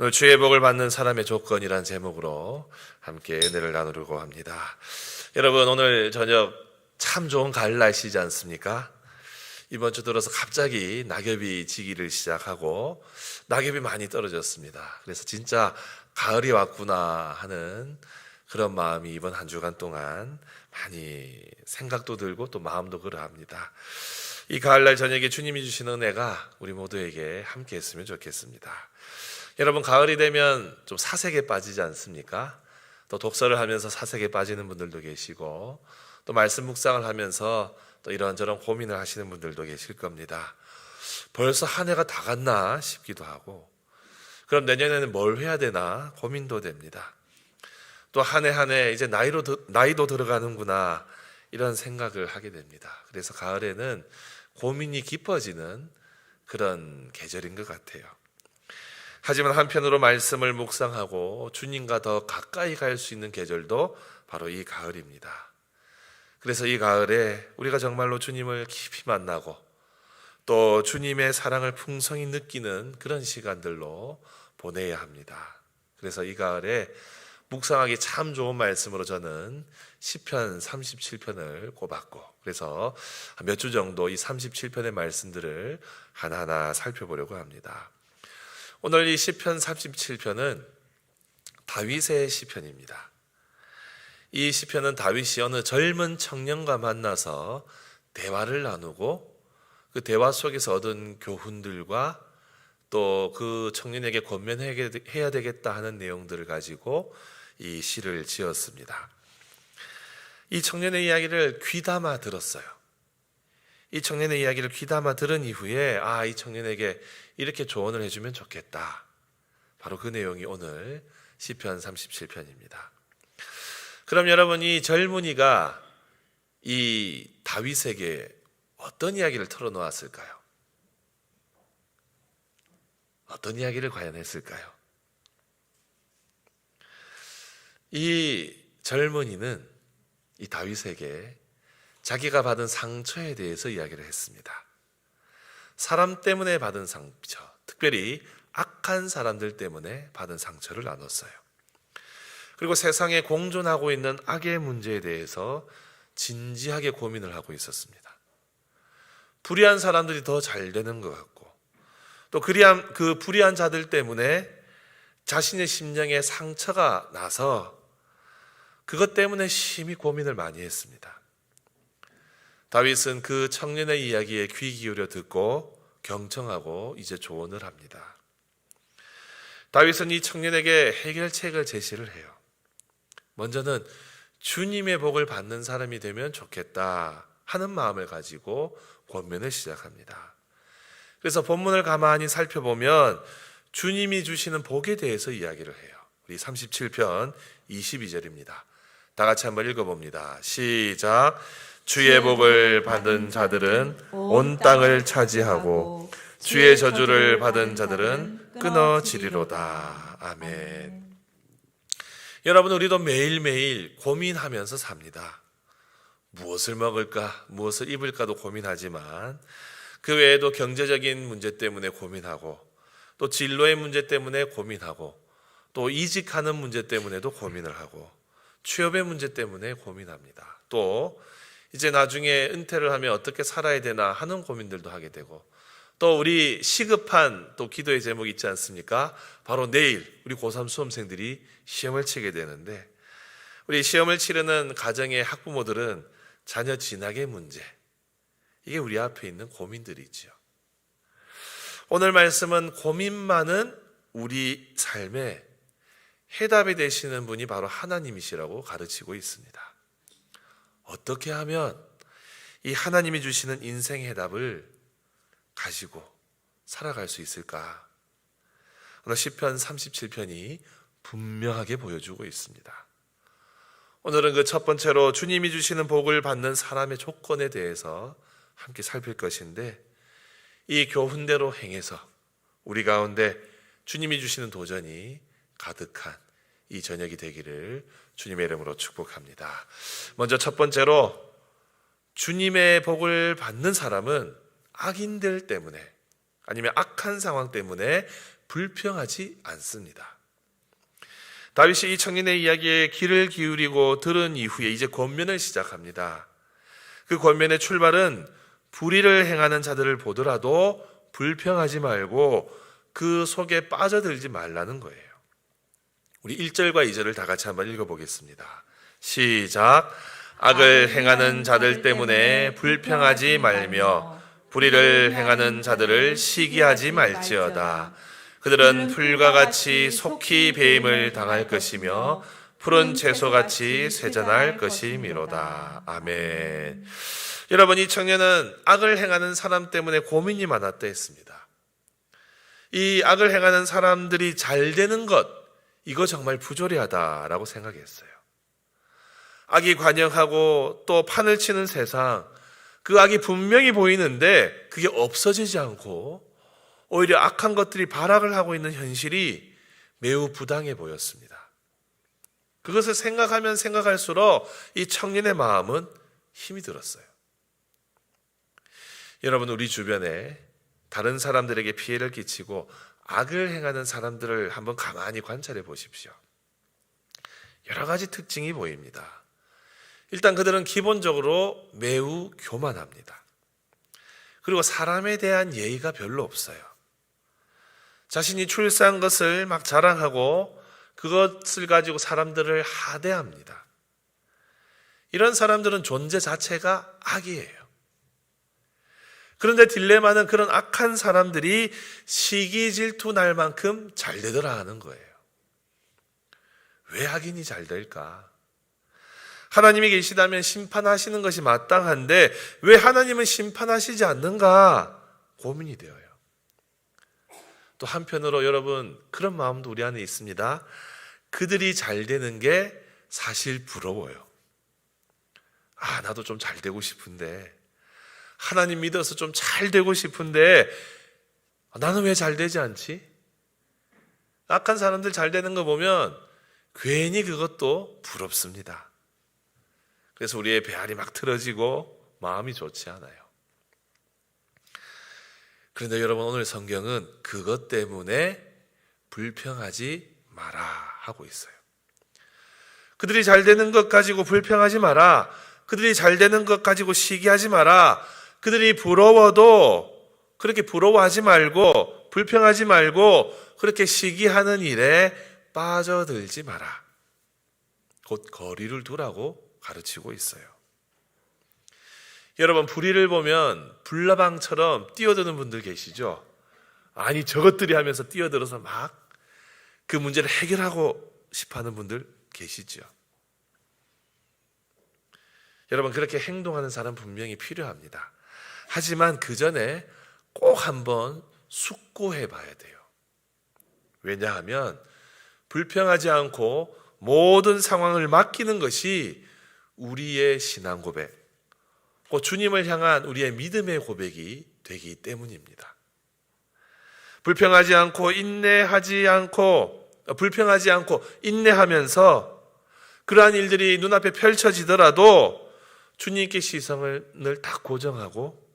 오늘 주의 복을 받는 사람의 조건이란 제목으로 함께 은혜를 나누려고 합니다. 여러분, 오늘 저녁 참 좋은 가을 날씨지 않습니까? 이번 주 들어서 갑자기 낙엽이 지기를 시작하고 낙엽이 많이 떨어졌습니다. 그래서 진짜 가을이 왔구나 하는 그런 마음이 이번 한 주간 동안 많이 생각도 들고 또 마음도 그러합니다. 이 가을날 저녁에 주님이 주시는 은혜가 우리 모두에게 함께 했으면 좋겠습니다. 여러분, 가을이 되면 좀 사색에 빠지지 않습니까? 또 독서를 하면서 사색에 빠지는 분들도 계시고, 또 말씀 묵상을 하면서 또 이런저런 고민을 하시는 분들도 계실 겁니다. 벌써 한 해가 다 갔나 싶기도 하고, 그럼 내년에는 뭘 해야 되나 고민도 됩니다. 또 한 해 한 해 이제 나이도 들어가는구나 이런 생각을 하게 됩니다. 그래서 가을에는 고민이 깊어지는 그런 계절인 것 같아요. 하지만 한편으로 말씀을 묵상하고 주님과 더 가까이 갈 수 있는 계절도 바로 이 가을입니다. 그래서 이 가을에 우리가 정말로 주님을 깊이 만나고 또 주님의 사랑을 풍성히 느끼는 그런 시간들로 보내야 합니다. 그래서 이 가을에 묵상하기 참 좋은 말씀으로 저는 시편 37편을 꼽았고, 그래서 몇 주 정도 이 37편의 말씀들을 하나하나 살펴보려고 합니다. 오늘 이 시편 37편은 다윗의 시편입니다. 이 시편은 다윗이 어느 젊은 청년과 만나서 대화를 나누고 그 대화 속에서 얻은 교훈들과 또 그 청년에게 권면해야 되겠다 하는 내용들을 가지고 이 시를 지었습니다. 이 청년의 이야기를 귀담아 들었어요. 이 청년의 이야기를 귀담아 들은 이후에 이 청년에게 이렇게 조언을 해주면 좋겠다. 바로 그 내용이 오늘 시편 37편입니다. 그럼 여러분, 이 젊은이가 이 다윗에게 어떤 이야기를 털어놓았을까요? 어떤 이야기를 과연 했을까요? 이 젊은이는 이 다윗에게 자기가 받은 상처에 대해서 이야기를 했습니다. 사람 때문에 받은 상처, 특별히 악한 사람들 때문에 받은 상처를 나눴어요. 그리고 세상에 공존하고 있는 악의 문제에 대해서 진지하게 고민을 하고 있었습니다. 불의한 사람들이 더 잘 되는 것 같고, 또 그 불의한 자들 때문에 자신의 심령에 상처가 나서 그것 때문에 심히 고민을 많이 했습니다. 다윗은 그 청년의 이야기에 귀 기울여 듣고 경청하고 이제 조언을 합니다. 다윗은 이 청년에게 해결책을 제시를 해요. 먼저는 주님의 복을 받는 사람이 되면 좋겠다 하는 마음을 가지고 권면을 시작합니다. 그래서 본문을 가만히 살펴보면 주님이 주시는 복에 대해서 이야기를 해요. 우리 37편 22절입니다. 다 같이 한번 읽어봅니다. 시작. 주의 복을 받은 자들은 온 땅을 차지하고 주의 저주를 받은 자들은 끊어지리로다. 아멘. 여러분, 우리도 매일매일 고민하면서 삽니다. 무엇을 먹을까, 무엇을 입을까도 고민하지만 그 외에도 경제적인 문제 때문에 고민하고, 또 진로의 문제 때문에 고민하고, 또 이직하는 문제 때문에도 고민을 하고, 취업의 문제 때문에 고민합니다. 또 이제 나중에 은퇴를 하면 어떻게 살아야 되나 하는 고민들도 하게 되고, 또 우리 시급한 또 기도의 제목이 있지 않습니까? 바로 내일 우리 고3 수험생들이 시험을 치게 되는데, 우리 시험을 치르는 가정의 학부모들은 자녀 진학의 문제, 이게 우리 앞에 있는 고민들이죠. 오늘 말씀은 고민 많은 우리 삶에 해답이 되시는 분이 바로 하나님이시라고 가르치고 있습니다. 어떻게 하면 이 하나님이 주시는 인생 해답을 가지고 살아갈 수 있을까? 오늘 시편 37편이 분명하게 보여주고 있습니다. 오늘은 그 첫 번째로 주님이 주시는 복을 받는 사람의 조건에 대해서 함께 살필 것인데, 이 교훈대로 행해서 우리 가운데 주님이 주시는 도전이 가득한 이 저녁이 되기를 주님의 이름으로 축복합니다. 먼저 첫 번째로, 주님의 복을 받는 사람은 악인들 때문에, 아니면 악한 상황 때문에 불평하지 않습니다. 다윗이 이 청년의 이야기에 귀를 기울이고 들은 이후에 이제 권면을 시작합니다. 그 권면의 출발은 불의를 행하는 자들을 보더라도 불평하지 말고 그 속에 빠져들지 말라는 거예요. 우리 1절과 2절을 다 같이 한번 읽어보겠습니다. 시작. 악을 행하는 자들 때문에 불평하지 말며 불의를 행하는 자들을 시기하지 말지어다. 그들은 풀과 같이 속히 배임을 당할 것이며 푸른 채소같이 쇠잔할 것이미로다. 아멘. 여러분, 이 청년은 악을 행하는 사람 때문에 고민이 많았다 했습니다. 이 악을 행하는 사람들이 잘 되는 것, 이거 정말 부조리하다라고 생각했어요. 악이 관영하고 또 판을 치는 세상, 그 악이 분명히 보이는데 그게 없어지지 않고 오히려 악한 것들이 발악을 하고 있는 현실이 매우 부당해 보였습니다. 그것을 생각하면 생각할수록 이 청년의 마음은 힘이 들었어요. 여러분, 우리 주변에 다른 사람들에게 피해를 끼치고 악을 행하는 사람들을 한번 가만히 관찰해 보십시오. 여러 가지 특징이 보입니다. 일단 그들은 기본적으로 매우 교만합니다. 그리고 사람에 대한 예의가 별로 없어요. 자신이 출세한 것을 막 자랑하고 그것을 가지고 사람들을 하대합니다. 이런 사람들은 존재 자체가 악이에요. 그런데 딜레마는 그런 악한 사람들이 시기 질투 날 만큼 잘 되더라 하는 거예요. 왜 악인이 잘 될까? 하나님이 계시다면 심판하시는 것이 마땅한데 왜 하나님은 심판하시지 않는가 고민이 되어요. 또 한편으로 여러분, 그런 마음도 우리 안에 있습니다. 그들이 잘 되는 게 사실 부러워요. 나도 좀 잘 되고 싶은데, 하나님 믿어서 좀 잘 되고 싶은데 나는 왜 잘 되지 않지? 악한 사람들 잘 되는 거 보면 괜히 그것도 부럽습니다. 그래서 우리의 배알이 막 틀어지고 마음이 좋지 않아요. 그런데 여러분, 오늘 성경은 그것 때문에 불평하지 마라 하고 있어요. 그들이 잘 되는 것 가지고 불평하지 마라. 그들이 잘 되는 것 가지고 시기하지 마라. 그들이 부러워도 그렇게 부러워하지 말고 불평하지 말고 그렇게 시기하는 일에 빠져들지 마라. 곧 거리를 두라고 가르치고 있어요. 여러분, 불의를 보면 불나방처럼 뛰어드는 분들 계시죠? 아니, 저것들이 하면서 뛰어들어서 막 그 문제를 해결하고 싶어 하는 분들 계시죠? 여러분, 그렇게 행동하는 사람 분명히 필요합니다. 하지만 그 전에 꼭 한번 숙고해 봐야 돼요. 왜냐하면 불평하지 않고 모든 상황을 맡기는 것이 우리의 신앙 고백, 곧 주님을 향한 우리의 믿음의 고백이 되기 때문입니다. 불평하지 않고 인내하면서 그러한 일들이 눈앞에 펼쳐지더라도 주님께 시선을 딱 고정하고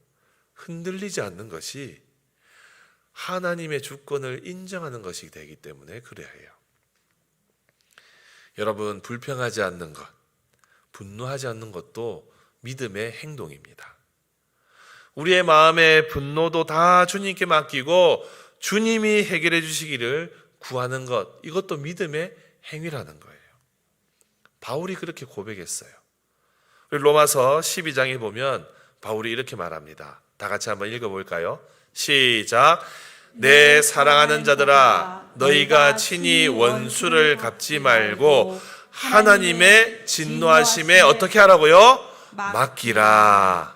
흔들리지 않는 것이 하나님의 주권을 인정하는 것이 되기 때문에 그래야 해요. 여러분, 불평하지 않는 것, 분노하지 않는 것도 믿음의 행동입니다. 우리의 마음의 분노도 다 주님께 맡기고 주님이 해결해 주시기를 구하는 것, 이것도 믿음의 행위라는 거예요. 바울이 그렇게 고백했어요. 로마서 12장에 보면 바울이 이렇게 말합니다. 다 같이 한번 읽어볼까요? 시작. 내 사랑하는 자들아, 너희가 친히 원수를 갚지 말고 하나님의 진노하심에 어떻게 하라고요? 맡기라.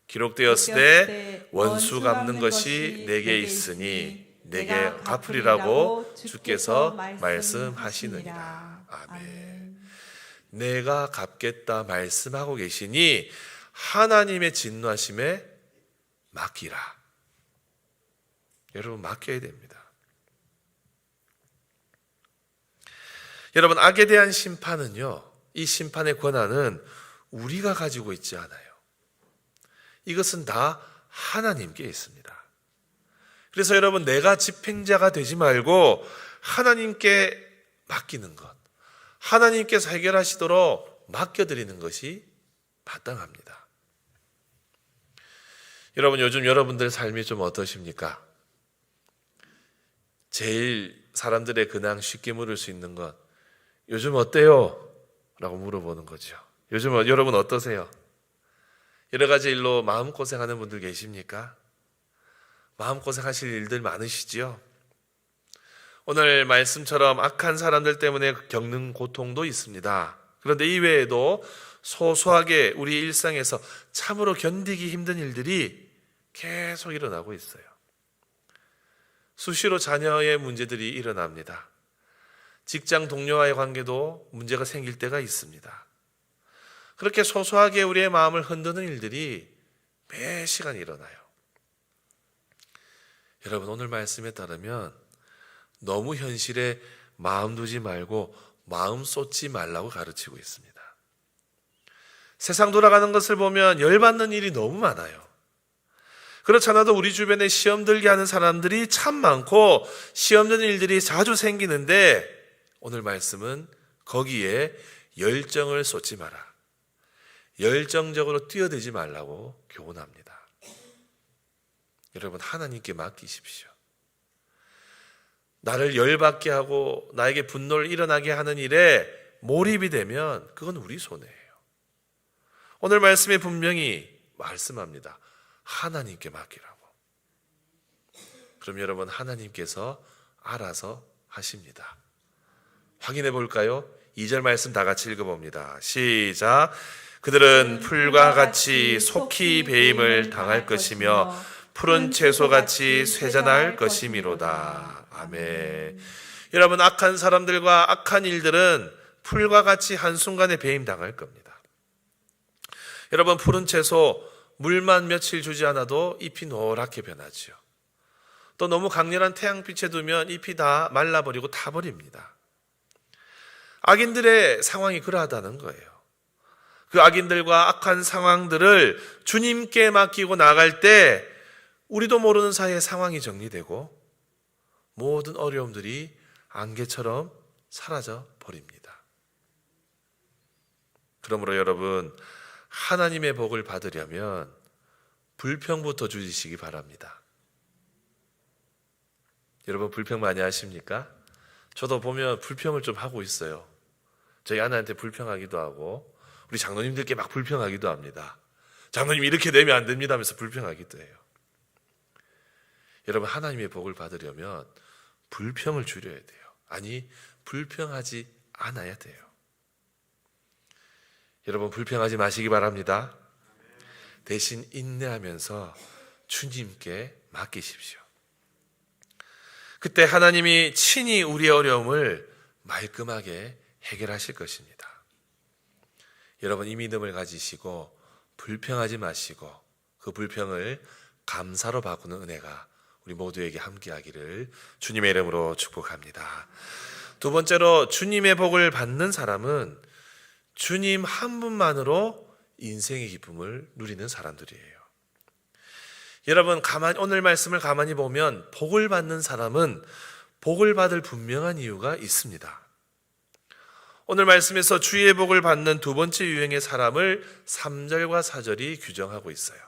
기록되었을 때 원수 갚는 것이 내게 있으니 내게 갚으리라고 주께서 말씀하시느니라. 아멘. 내가 갚겠다 말씀하고 계시니 하나님의 진노하심에 맡기라. 여러분, 맡겨야 됩니다. 여러분, 악에 대한 심판은요, 이 심판의 권한은 우리가 가지고 있지 않아요. 이것은 다 하나님께 있습니다. 그래서 여러분, 내가 집행자가 되지 말고 하나님께 맡기는 것, 하나님께서 해결하시도록 맡겨드리는 것이 마땅합니다. 여러분, 요즘 여러분들 삶이 좀 어떠십니까? 제일 사람들의 근황 쉽게 물을 수 있는 것, 요즘 어때요? 라고 물어보는 거죠. 요즘 여러분 어떠세요? 여러 가지 일로 마음고생하는 분들 계십니까? 마음고생하실 일들 많으시지요? 오늘 말씀처럼 악한 사람들 때문에 겪는 고통도 있습니다. 그런데 이외에도 소소하게 우리 일상에서 참으로 견디기 힘든 일들이 계속 일어나고 있어요. 수시로 자녀의 문제들이 일어납니다. 직장 동료와의 관계도 문제가 생길 때가 있습니다. 그렇게 소소하게 우리의 마음을 흔드는 일들이 매 시간 일어나요. 여러분, 오늘 말씀에 따르면 너무 현실에 마음 두지 말고 마음 쏟지 말라고 가르치고 있습니다. 세상 돌아가는 것을 보면 열받는 일이 너무 많아요. 그렇지 않아도 우리 주변에 시험 들게 하는 사람들이 참 많고 시험 드는 일들이 자주 생기는데, 오늘 말씀은 거기에 열정을 쏟지 마라, 열정적으로 뛰어들지 말라고 교훈합니다. 여러분, 하나님께 맡기십시오. 나를 열받게 하고 나에게 분노를 일어나게 하는 일에 몰입이 되면 그건 우리 손해예요. 오늘 말씀에 분명히 말씀합니다. 하나님께 맡기라고. 그럼 여러분, 하나님께서 알아서 하십니다. 확인해 볼까요? 2절 말씀 다 같이 읽어봅니다. 시작. 그들은 풀과 같이 속히 배임을 당할 것이며 푸른 채소같이 쇠잔할 것이미로다. 아멘. 여러분, 악한 사람들과 악한 일들은 풀과 같이 한순간에 배임당할 겁니다. 여러분, 푸른 채소 물만 며칠 주지 않아도 잎이 노랗게 변하죠. 또 너무 강렬한 태양빛에 두면 잎이 다 말라버리고 타버립니다. 악인들의 상황이 그러하다는 거예요. 그 악인들과 악한 상황들을 주님께 맡기고 나갈 때 우리도 모르는 사이에 상황이 정리되고 모든 어려움들이 안개처럼 사라져 버립니다. 그러므로 여러분, 하나님의 복을 받으려면 불평부터 주시기 바랍니다. 여러분, 불평 많이 하십니까? 저도 보면 불평을 좀 하고 있어요. 저희 아내한테 불평하기도 하고 우리 장로님들께 막 불평하기도 합니다. 장로님 이렇게 되면 안 됩니다 하면서 불평하기도 해요. 여러분, 하나님의 복을 받으려면 불평을 줄여야 돼요. 아니, 불평하지 않아야 돼요. 여러분, 불평하지 마시기 바랍니다. 대신 인내하면서 주님께 맡기십시오. 그때 하나님이 친히 우리의 어려움을 말끔하게 해결하실 것입니다. 여러분, 이 믿음을 가지시고 불평하지 마시고 그 불평을 감사로 바꾸는 은혜가 우리 모두에게 함께하기를 주님의 이름으로 축복합니다. 두 번째로, 주님의 복을 받는 사람은 주님 한 분만으로 인생의 기쁨을 누리는 사람들이에요. 여러분, 오늘 말씀을 가만히 보면 복을 받는 사람은 복을 받을 분명한 이유가 있습니다. 오늘 말씀에서 주의 복을 받는 두 번째 유형의 사람을 3절과 4절이 규정하고 있어요.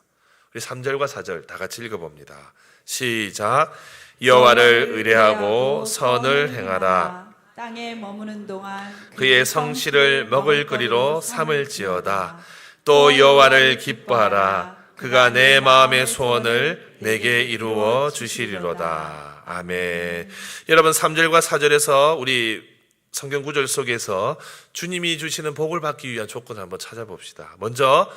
우리 3절과 4절 다 같이 읽어봅니다. 시작. 여호와를 의뢰하고 선을 행하라. 땅에 머무는 동안 그의 성실을 먹을거리로 삼을지어다. 또 여호와를 기뻐하라. 그가 내 마음의 소원을 내게 이루어 주시리로다. 아멘. 여러분, 3절과 4절에서 우리 성경 구절 속에서 주님이 주시는 복을 받기 위한 조건을 한번 찾아봅시다. 먼저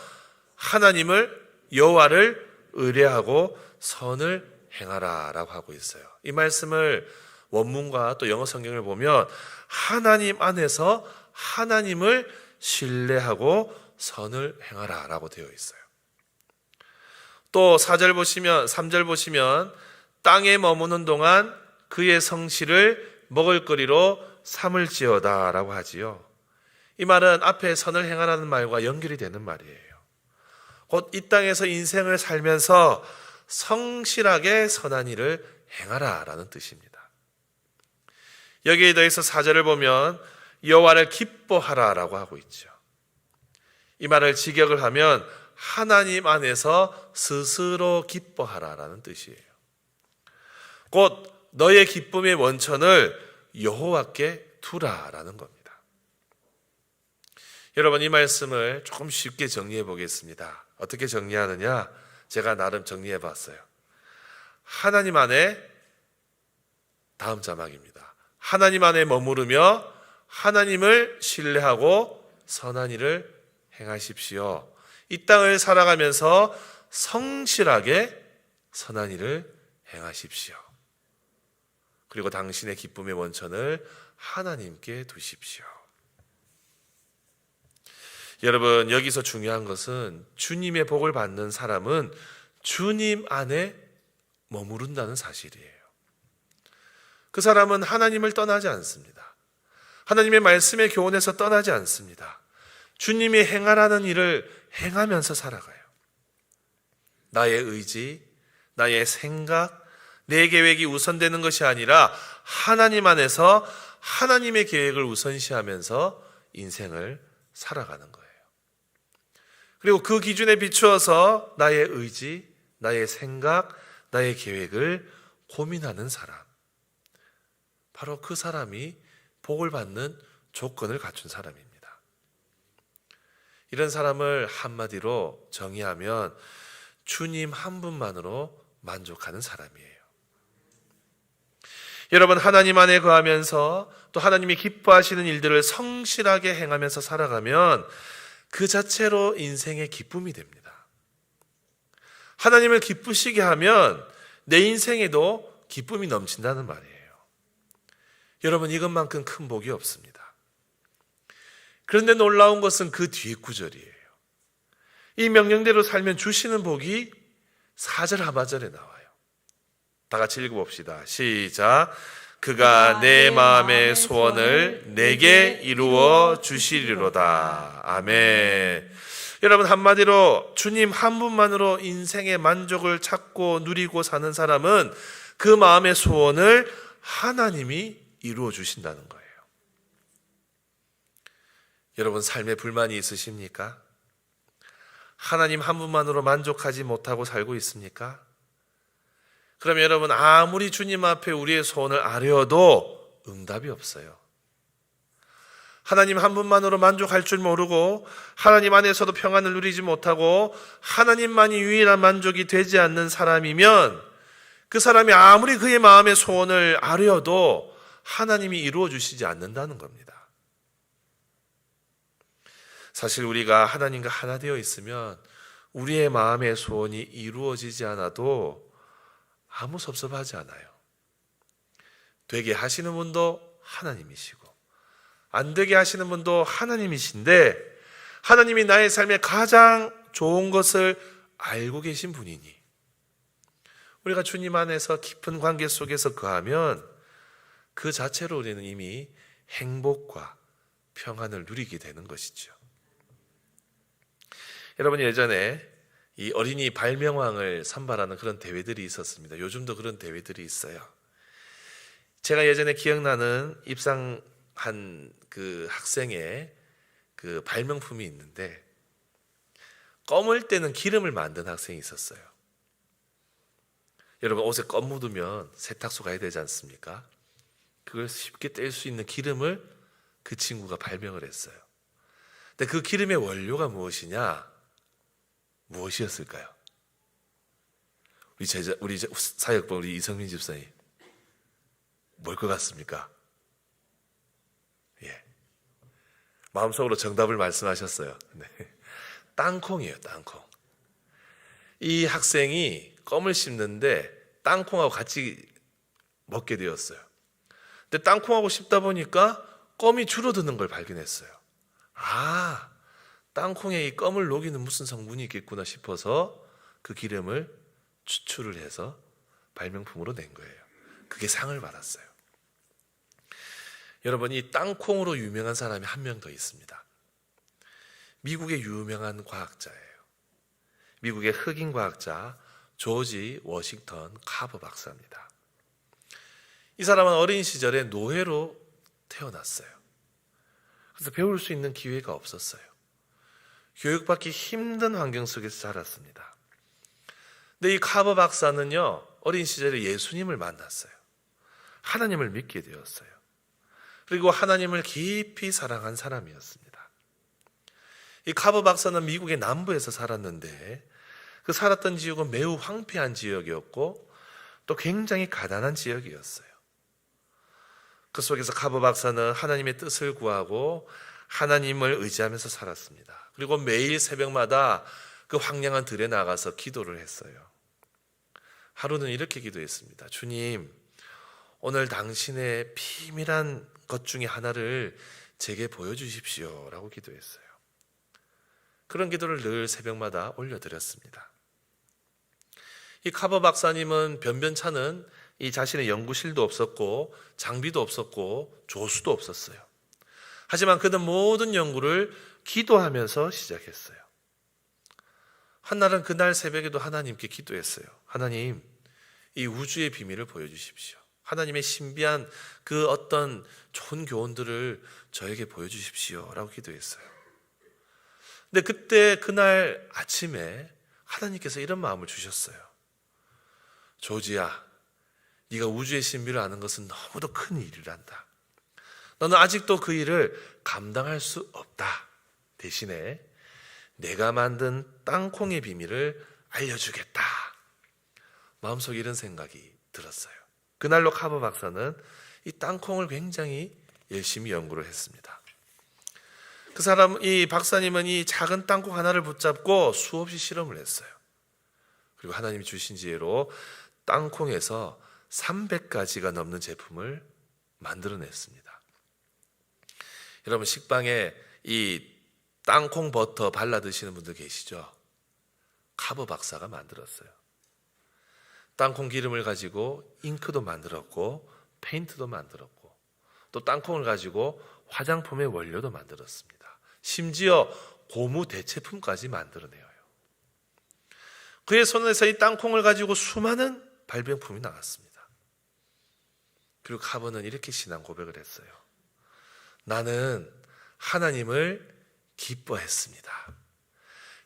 하나님을, 여호와를 의뢰하고 선을 행하라 라고 하고 있어요. 이 말씀을 원문과 또 영어 성경을 보면 하나님 안에서 하나님을 신뢰하고 선을 행하라 라고 되어 있어요. 또 3절 보시면 땅에 머무는 동안 그의 성실을 먹을거리로 삼을지어다 라고 하지요. 이 말은 앞에 선을 행하라는 말과 연결이 되는 말이에요. 곧 이 땅에서 인생을 살면서 성실하게 선한 일을 행하라라는 뜻입니다. 여기에 더해서 4절을 보면 여호와를 기뻐하라라고 하고 있죠. 이 말을 직역을 하면 하나님 안에서 스스로 기뻐하라라는 뜻이에요. 곧 너의 기쁨의 원천을 여호와께 두라라는 겁니다. 여러분, 이 말씀을 조금 쉽게 정리해 보겠습니다. 어떻게 정리하느냐? 제가 나름 정리해 봤어요. 하나님 안에, 다음 자막입니다. 하나님 안에 머무르며 하나님을 신뢰하고 선한 일을 행하십시오. 이 땅을 살아가면서 성실하게 선한 일을 행하십시오. 그리고 당신의 기쁨의 원천을 하나님께 두십시오. 여러분, 여기서 중요한 것은 주님의 복을 받는 사람은 주님 안에 머무른다는 사실이에요. 그 사람은 하나님을 떠나지 않습니다. 하나님의 말씀의 교훈에서 떠나지 않습니다. 주님이 행하라는 일을 행하면서 살아가요. 나의 의지, 나의 생각, 내 계획이 우선되는 것이 아니라 하나님 안에서 하나님의 계획을 우선시하면서 인생을 살아가는 거예요. 그리고 그 기준에 비추어서 나의 의지, 나의 생각, 나의 계획을 고민하는 사람, 바로 그 사람이 복을 받는 조건을 갖춘 사람입니다. 이런 사람을 한마디로 정의하면 주님 한 분만으로 만족하는 사람이에요. 여러분, 하나님 안에 거하면서 또 하나님이 기뻐하시는 일들을 성실하게 행하면서 살아가면 그 자체로 인생의 기쁨이 됩니다. 하나님을 기쁘시게 하면 내 인생에도 기쁨이 넘친다는 말이에요. 여러분, 이것만큼 큰 복이 없습니다. 그런데 놀라운 것은 그 뒤에 구절이에요. 이 명령대로 살면 주시는 복이 4절 하반절에 나와요. 다 같이 읽어봅시다. 시작. 그가 내 마음의 소원을 내게 이루어 주시리로다. 아멘. 여러분, 한마디로 주님 한 분만으로 인생의 만족을 찾고 누리고 사는 사람은 그 마음의 소원을 하나님이 이루어 주신다는 거예요. 여러분, 삶에 불만이 있으십니까? 하나님 한 분만으로 만족하지 못하고 살고 있습니까? 그러면 여러분, 아무리 주님 앞에 우리의 소원을 아뢰어도 응답이 없어요. 하나님 한 분만으로 만족할 줄 모르고 하나님 안에서도 평안을 누리지 못하고 하나님만이 유일한 만족이 되지 않는 사람이면 그 사람이 아무리 그의 마음의 소원을 아뢰어도 하나님이 이루어 주시지 않는다는 겁니다. 사실 우리가 하나님과 하나 되어 있으면 우리의 마음의 소원이 이루어지지 않아도 아무 섭섭하지 않아요. 되게 하시는 분도 하나님이시고 안 되게 하시는 분도 하나님이신데 하나님이 나의 삶에 가장 좋은 것을 알고 계신 분이니 우리가 주님 안에서 깊은 관계 속에서 거하면 그 자체로 우리는 이미 행복과 평안을 누리게 되는 것이죠. 여러분, 예전에 이 어린이 발명왕을 선발하는 그런 대회들이 있었습니다. 요즘도 그런 대회들이 있어요. 제가 예전에 기억나는 입상한 그 학생의 그 발명품이 있는데 껌을 떼는 기름을 만든 학생이 있었어요. 여러분, 옷에 껌 묻으면 세탁소 가야 되지 않습니까? 그걸 쉽게 뗄 수 있는 기름을 그 친구가 발명을 했어요. 근데 그 기름의 원료가 무엇이냐? 무엇이었을까요? 우리 사역본 우리 이성민 집사님 뭘 것 같습니까? 예, 마음속으로 정답을 말씀하셨어요. 네. 땅콩이에요, 땅콩. 이 학생이 껌을 씹는데 땅콩하고 같이 먹게 되었어요. 근데 땅콩하고 씹다 보니까 껌이 줄어드는 걸 발견했어요. 아, 땅콩에 이 껌을 녹이는 무슨 성분이 있겠구나 싶어서 그 기름을 추출을 해서 발명품으로 낸 거예요. 그게 상을 받았어요. 여러분, 이 땅콩으로 유명한 사람이 한 명 더 있습니다. 미국의 유명한 과학자예요. 미국의 흑인 과학자 조지 워싱턴 카버 박사입니다. 이 사람은 어린 시절에 노예로 태어났어요. 그래서 배울 수 있는 기회가 없었어요. 교육받기 힘든 환경 속에서 자랐습니다. 근데 이 카버 박사는요, 어린 시절에 예수님을 만났어요. 하나님을 믿게 되었어요. 그리고 하나님을 깊이 사랑한 사람이었습니다. 이 카버 박사는 미국의 남부에서 살았는데 그 살았던 지역은 매우 황폐한 지역이었고 또 굉장히 가난한 지역이었어요. 그 속에서 카버 박사는 하나님의 뜻을 구하고 하나님을 의지하면서 살았습니다. 그리고 매일 새벽마다 그 황량한 들에 나가서 기도를 했어요. 하루는 이렇게 기도했습니다. 주님, 오늘 당신의 비밀한 것 중에 하나를 제게 보여주십시오 라고 기도했어요. 그런 기도를 늘 새벽마다 올려드렸습니다. 이 카버 박사님은 변변찮은 이 자신의 연구실도 없었고 장비도 없었고 조수도 없었어요. 하지만 그는 모든 연구를 기도하면서 시작했어요. 한날은 그날 새벽에도 하나님께 기도했어요. 하나님, 이 우주의 비밀을 보여주십시오. 하나님의 신비한 그 어떤 좋은 교훈들을 저에게 보여주십시오 라고 기도했어요. 근데 그때 그날 아침에 하나님께서 이런 마음을 주셨어요. 조지야, 네가 우주의 신비를 아는 것은 너무도 큰 일이란다. 너는 아직도 그 일을 감당할 수 없다. 대신에 내가 만든 땅콩의 비밀을 알려주겠다. 마음속에 이런 생각이 들었어요. 그날로 카버 박사는 이 땅콩을 굉장히 열심히 연구를 했습니다. 이 박사님은 이 작은 땅콩 하나를 붙잡고 수없이 실험을 했어요. 그리고 하나님이 주신 지혜로 땅콩에서 300가지가 넘는 제품을 만들어냈습니다. 여러분, 식빵에 이 땅콩 버터 발라 드시는 분들 계시죠? 카버 박사가 만들었어요. 땅콩 기름을 가지고 잉크도 만들었고 페인트도 만들었고 또 땅콩을 가지고 화장품의 원료도 만들었습니다. 심지어 고무 대체품까지 만들어내요. 그의 손에서 이 땅콩을 가지고 수많은 발명품이 나왔습니다. 그리고 카버는 이렇게 신앙 고백을 했어요. 나는 하나님을 기뻐했습니다.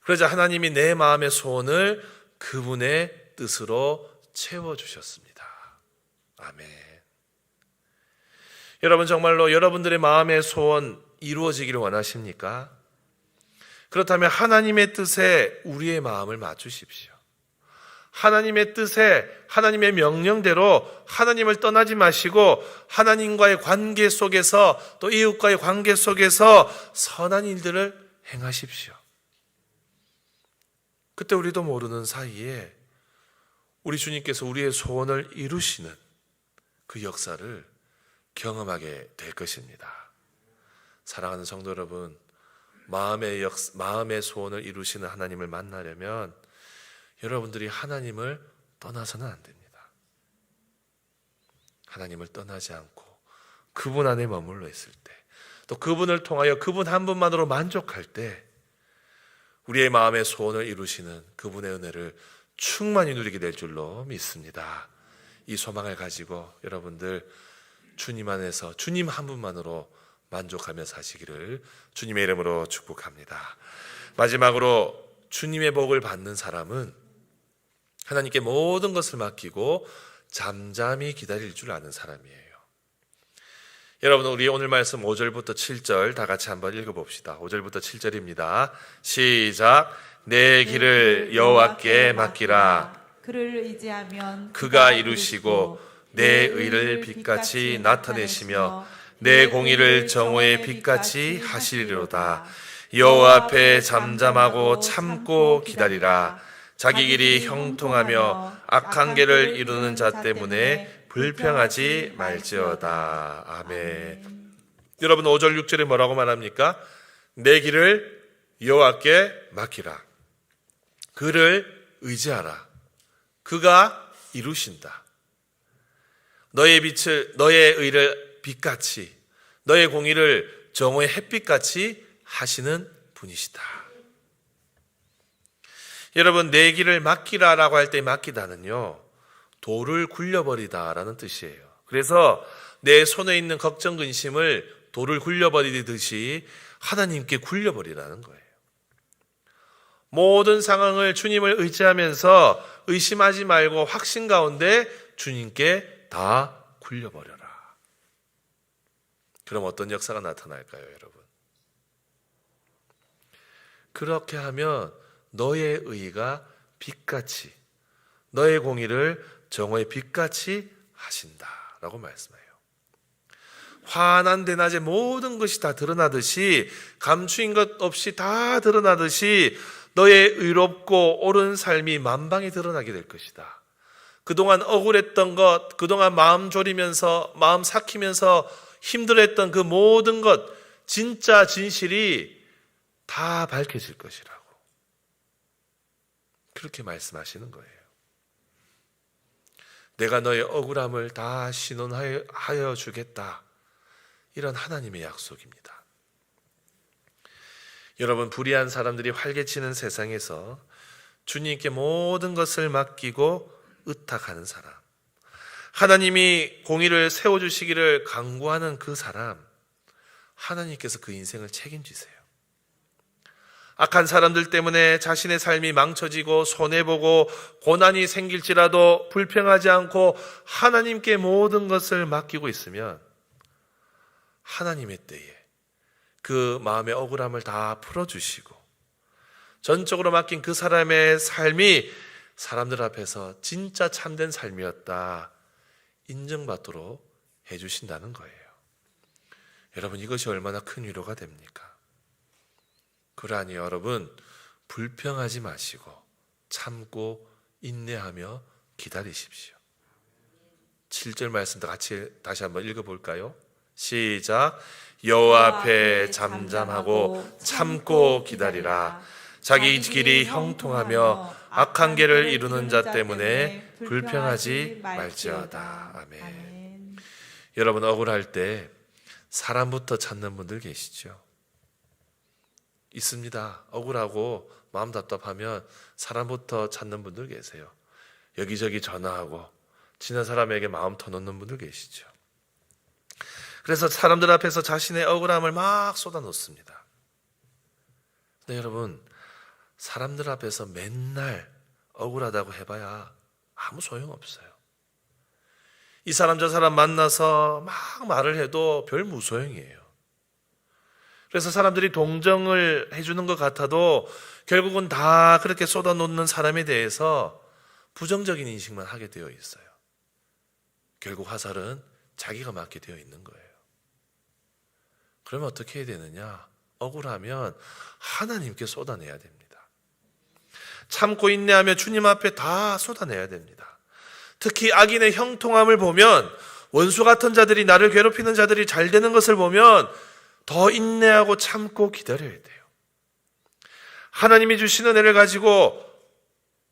그러자 하나님이 내 마음의 소원을 그분의 뜻으로 채워주셨습니다. 아멘. 여러분, 정말로 여러분들의 마음의 소원 이루어지기를 원하십니까? 그렇다면 하나님의 뜻에 우리의 마음을 맞추십시오. 하나님의 뜻에, 하나님의 명령대로 하나님을 떠나지 마시고 하나님과의 관계 속에서 또 이웃과의 관계 속에서 선한 일들을 행하십시오. 그때 우리도 모르는 사이에 우리 주님께서 우리의 소원을 이루시는 그 역사를 경험하게 될 것입니다. 사랑하는 성도 여러분, 마음의 소원을 이루시는 하나님을 만나려면 여러분들이 하나님을 떠나서는 안 됩니다. 하나님을 떠나지 않고 그분 안에 머물러 있을 때, 또 그분을 통하여 그분 한 분만으로 만족할 때 우리의 마음의 소원을 이루시는 그분의 은혜를 충만히 누리게 될 줄로 믿습니다. 이 소망을 가지고 여러분들 주님 안에서 주님 한 분만으로 만족하며 사시기를 주님의 이름으로 축복합니다. 마지막으로 주님의 복을 받는 사람은 하나님께 모든 것을 맡기고 잠잠히 기다릴 줄 아는 사람이에요. 여러분, 우리 오늘 말씀 5절부터 7절 다 같이 한번 읽어봅시다. 5절부터 7절입니다. 시작. 내 길을 여호와께 맡기라. 그를 의지하면 그가 이루시고 내 의를 빛같이 나타내시며 내 공의를 정오의 빛같이 하시리로다. 여호와 앞에 잠잠하고 참고 기다리라. 자기 길이 형통하며 악한 길을 이루는 자 때문에 불평하지 말지어다. 아멘. 여러분, 5절 6절에 뭐라고 말합니까? 내 길을 여호와께 맡기라. 그를 의지하라. 그가 이루신다. 너의 의를 빛같이, 너의 공의를 정오의 햇빛같이 하시는 분이시다. 여러분, 내 길을 맡기라라고 할 때 맡기다는요, 돌을 굴려버리다라는 뜻이에요. 그래서 내 손에 있는 걱정 근심을 돌을 굴려버리듯이 하나님께 굴려버리라는 거예요. 모든 상황을 주님을 의지하면서 의심하지 말고 확신 가운데 주님께 다 굴려버려라. 그럼 어떤 역사가 나타날까요, 여러분? 그렇게 하면 너의 의가 빛같이, 너의 공의를 정오의 빛같이 하신다라고 말씀해요. 환한 대낮에 모든 것이 다 드러나듯이, 감추인 것 없이 다 드러나듯이 너의 의롭고 옳은 삶이 만방에 드러나게 될 것이다. 그동안 억울했던 것, 그동안 마음 졸이면서, 마음 삭히면서 힘들었던 그 모든 것, 진짜 진실이 다 밝혀질 것이라고. 그렇게 말씀하시는 거예요. 내가 너의 억울함을 다 신원하여 주겠다. 이런 하나님의 약속입니다. 여러분, 불의한 사람들이 활개치는 세상에서 주님께 모든 것을 맡기고 의탁하는 사람, 하나님이 공의를 세워주시기를 간구하는 그 사람, 하나님께서 그 인생을 책임지세요. 악한 사람들 때문에 자신의 삶이 망쳐지고 손해보고 고난이 생길지라도 불평하지 않고 하나님께 모든 것을 맡기고 있으면 하나님의 때에 그 마음의 억울함을 다 풀어주시고 전적으로 맡긴 그 사람의 삶이 사람들 앞에서 진짜 참된 삶이었다 인정받도록 해주신다는 거예요. 여러분, 이것이 얼마나 큰 위로가 됩니까? 그러하니 여러분, 불평하지 마시고 참고 인내하며 기다리십시오. 7절 말씀도 같이 다시 한번 읽어볼까요? 시작. 여호와 앞에 잠잠하고 참고 기다리라. 자기 길이 형통하며 악한 길을 이루는 자 때문에 불평하지 말지어다. 아멘. 여러분, 억울할 때 사람부터 찾는 분들 계시죠? 있습니다. 억울하고 마음 답답하면 사람부터 찾는 분들 계세요. 여기저기 전화하고 지난 사람에게 마음 터놓는 분들 계시죠. 그래서 사람들 앞에서 자신의 억울함을 막 쏟아놓습니다. 근데 여러분, 사람들 앞에서 맨날 억울하다고 해봐야 아무 소용없어요. 이 사람 저 사람 만나서 막 말을 해도 별 무소용이에요. 그래서 사람들이 동정을 해주는 것 같아도 결국은 다 그렇게 쏟아놓는 사람에 대해서 부정적인 인식만 하게 되어 있어요. 결국 화살은 자기가 맞게 되어 있는 거예요. 그러면 어떻게 해야 되느냐? 억울하면 하나님께 쏟아내야 됩니다. 참고 인내하며 주님 앞에 다 쏟아내야 됩니다. 특히 악인의 형통함을 보면, 원수 같은 자들이, 나를 괴롭히는 자들이 잘 되는 것을 보면 더 인내하고 참고 기다려야 돼요. 하나님이 주신 은혜를 가지고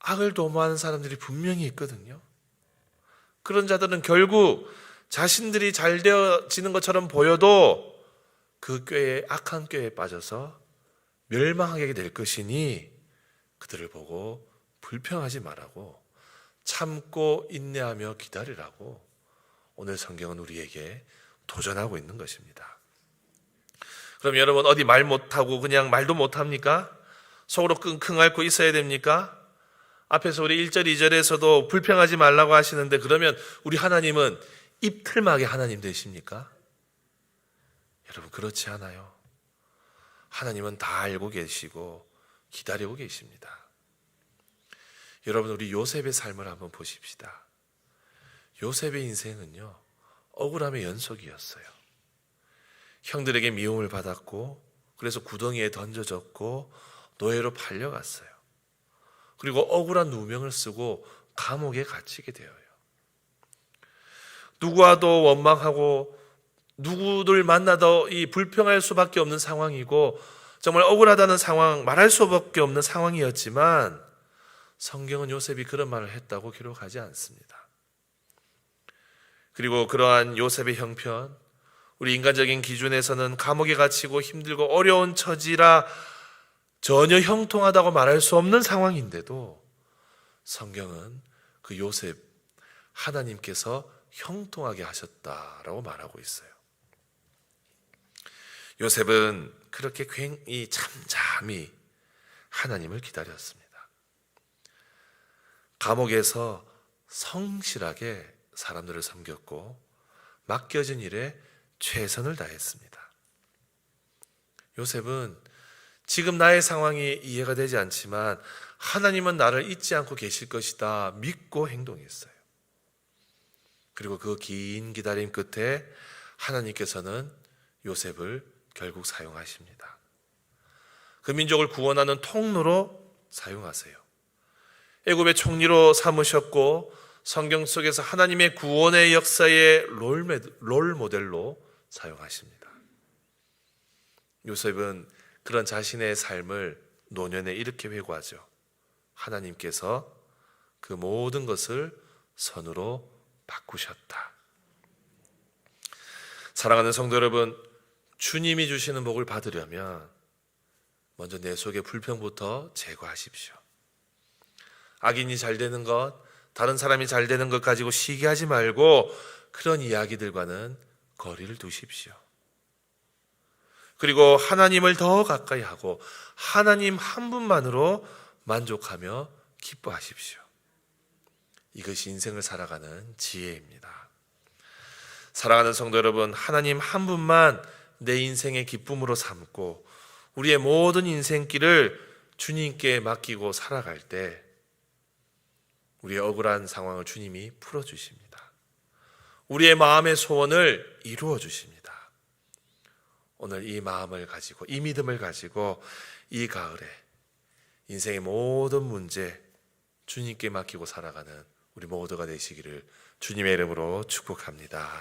악을 도모하는 사람들이 분명히 있거든요. 그런 자들은 결국 자신들이 잘 되어지는 것처럼 보여도 그 꾀에, 악한 꾀에 빠져서 멸망하게 될 것이니 그들을 보고 불평하지 말라고, 참고 인내하며 기다리라고 오늘 성경은 우리에게 도전하고 있는 것입니다. 그럼 여러분, 어디 말 못하고 그냥 말도 못합니까? 속으로 끙끙 앓고 있어야 됩니까? 앞에서 우리 1절 2절에서도 불평하지 말라고 하시는데, 그러면 우리 하나님은 입틀막의 하나님 되십니까? 여러분, 그렇지 않아요. 하나님은 다 알고 계시고 기다리고 계십니다. 여러분, 우리 요셉의 삶을 한번 보십시다. 요셉의 인생은요, 억울함의 연속이었어요. 형들에게 미움을 받았고, 그래서 구덩이에 던져졌고 노예로 팔려갔어요. 그리고 억울한 누명을 쓰고 감옥에 갇히게 되어요. 누구와도 원망하고 누구를 만나도 이 불평할 수밖에 없는 상황이고, 정말 억울하다는 상황, 말할 수밖에 없는 상황이었지만 성경은 요셉이 그런 말을 했다고 기록하지 않습니다. 그리고 그러한 요셉의 형편, 우리 인간적인 기준에서는 감옥에 갇히고 힘들고 어려운 처지라 전혀 형통하다고 말할 수 없는 상황인데도 성경은 그 요셉, 하나님께서 형통하게 하셨다라고 말하고 있어요. 요셉은 그렇게 굉장히 잠잠히 하나님을 기다렸습니다. 감옥에서 성실하게 사람들을 섬겼고 맡겨진 일에 최선을 다했습니다. 요셉은 지금 나의 상황이 이해가 되지 않지만 하나님은 나를 잊지 않고 계실 것이다 믿고 행동했어요. 그리고 그 긴 기다림 끝에 하나님께서는 요셉을 결국 사용하십니다. 그 민족을 구원하는 통로로 사용하세요. 애굽의 총리로 삼으셨고 성경 속에서 하나님의 구원의 역사의 롤 모델로 사용하십니다. 요셉은 그런 자신의 삶을 노년에 이렇게 회고하죠. 하나님께서 그 모든 것을 선으로 바꾸셨다. 사랑하는 성도 여러분, 주님이 주시는 복을 받으려면 먼저 내 속의 불평부터 제거하십시오. 악인이 잘 되는 것, 다른 사람이 잘 되는 것 가지고 시기하지 말고 그런 이야기들과는 거리를 두십시오. 그리고 하나님을 더 가까이 하고 하나님 한 분만으로 만족하며 기뻐하십시오. 이것이 인생을 살아가는 지혜입니다. 사랑하는 성도 여러분, 하나님 한 분만 내 인생의 기쁨으로 삼고 우리의 모든 인생길을 주님께 맡기고 살아갈 때 우리의 억울한 상황을 주님이 풀어주십니다. 우리의 마음의 소원을 이루어 주십니다. 오늘 이 마음을 가지고, 이 믿음을 가지고 이 가을에 인생의 모든 문제 주님께 맡기고 살아가는 우리 모두가 되시기를 주님의 이름으로 축복합니다.